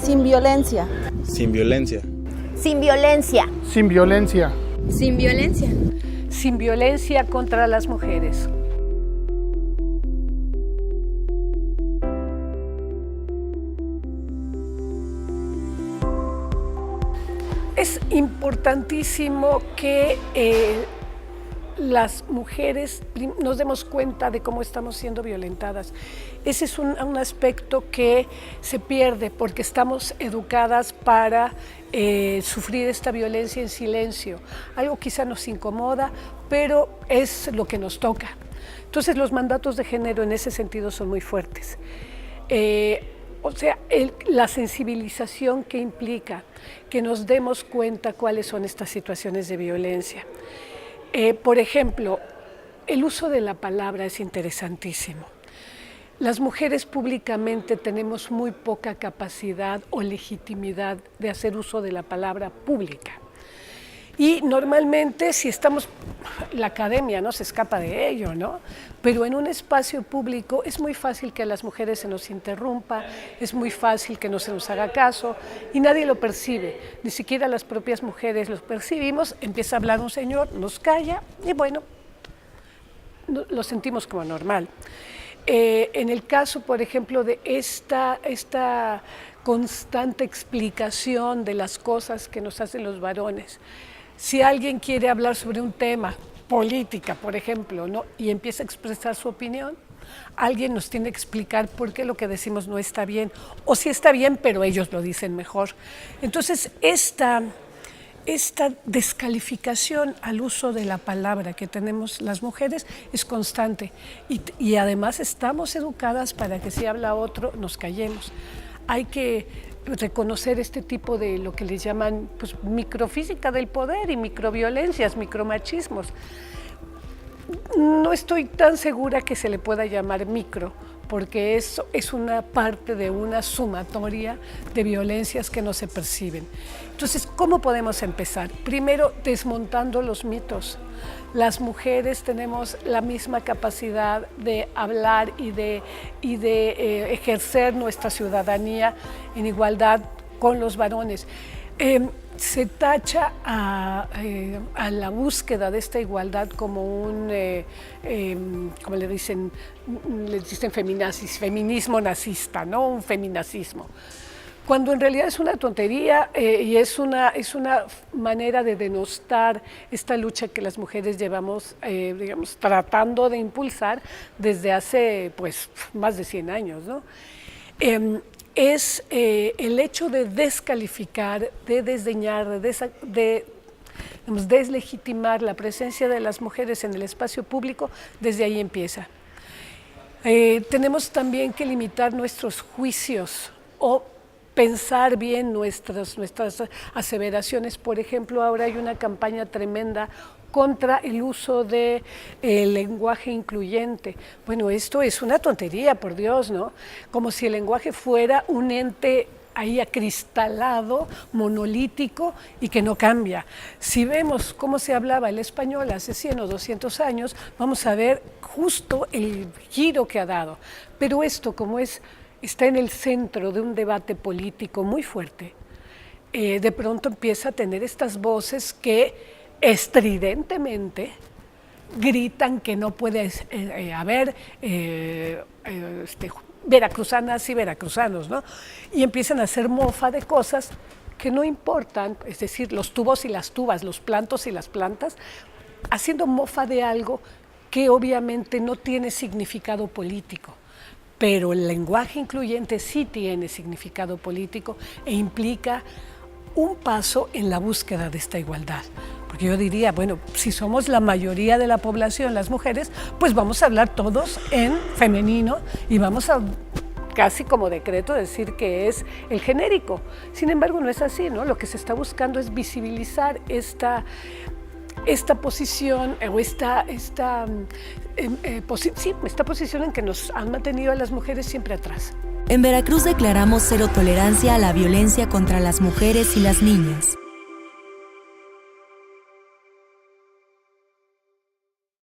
Sin violencia. Sin violencia. Sin violencia. Sin violencia. Sin violencia. Sin violencia contra las mujeres. Es importantísimo que las mujeres nos demos cuenta de cómo estamos siendo violentadas. Ese es un aspecto que se pierde porque estamos educadas para sufrir esta violencia en silencio. Algo quizá nos incomoda, pero es lo que nos toca. Entonces los mandatos de género en ese sentido son muy fuertes. La sensibilización que implica que nos demos cuenta cuáles son estas situaciones de violencia. Por ejemplo, el uso de la palabra es interesantísimo. Las mujeres públicamente tenemos muy poca capacidad o legitimidad de hacer uso de la palabra pública. Y normalmente si estamos, la academia no se escapa de ello, ¿no? Pero en un espacio público es muy fácil que a las mujeres se nos interrumpa, es muy fácil que no se nos haga caso y nadie lo percibe, ni siquiera las propias mujeres lo percibimos, empieza a hablar un señor, nos calla y bueno, lo sentimos como normal. En el caso, por ejemplo, de esta constante explicación de las cosas que nos hacen los varones, si alguien quiere hablar sobre un tema, política, por ejemplo, ¿no? Y empieza a expresar su opinión, alguien nos tiene que explicar por qué lo que decimos no está bien, o sí está bien, pero ellos lo dicen mejor. Entonces, esta descalificación al uso de la palabra que tenemos las mujeres es constante y además estamos educadas para que si habla otro nos callemos. Hay que reconocer este tipo de lo que les llaman pues, microfísica del poder y microviolencias, micromachismos. No estoy tan segura que se le pueda llamar micro, porque eso es una parte de una sumatoria de violencias que no se perciben. Entonces, ¿cómo podemos empezar? Primero, desmontando los mitos. Las mujeres tenemos la misma capacidad de hablar y de ejercer nuestra ciudadanía en igualdad con los varones. Se tacha a la búsqueda de esta igualdad como un, como le dicen feminismo nazista, ¿no? Un feminacismo. Cuando en realidad es una tontería y es una manera de denostar esta lucha que las mujeres llevamos, digamos, tratando de impulsar desde hace pues, más de 100 años, ¿no? Es el hecho de descalificar, de desdeñar, de deslegitimar la presencia de las mujeres en el espacio público, desde ahí empieza. Tenemos también que limitar nuestros juicios o pensar bien nuestras aseveraciones. Por ejemplo, ahora hay una campaña tremenda contra el uso del lenguaje incluyente. Bueno, esto es una tontería, por Dios, ¿no? Como si el lenguaje fuera un ente ahí acristalado, monolítico y que no cambia. Si vemos cómo se hablaba el español hace 100 o 200 años, vamos a ver justo el giro que ha dado. Pero esto, como está en el centro de un debate político muy fuerte, de pronto empieza a tener estas voces que estridentemente gritan que no puede haber veracruzanas y veracruzanos, ¿no? Y empiezan a hacer mofa de cosas que no importan, es decir, los tubos y las tubas, los plantos y las plantas, haciendo mofa de algo que obviamente no tiene significado político. Pero el lenguaje incluyente sí tiene significado político e implica un paso en la búsqueda de esta igualdad. Porque yo diría, bueno, si somos la mayoría de la población, las mujeres, pues vamos a hablar todos en femenino y vamos a casi como decreto decir que es el genérico. Sin embargo, no es así, ¿no? Lo que se está buscando es visibilizar esta posición o esta posición en que nos han mantenido a las mujeres siempre atrás. En Veracruz declaramos cero tolerancia a la violencia contra las mujeres y las niñas.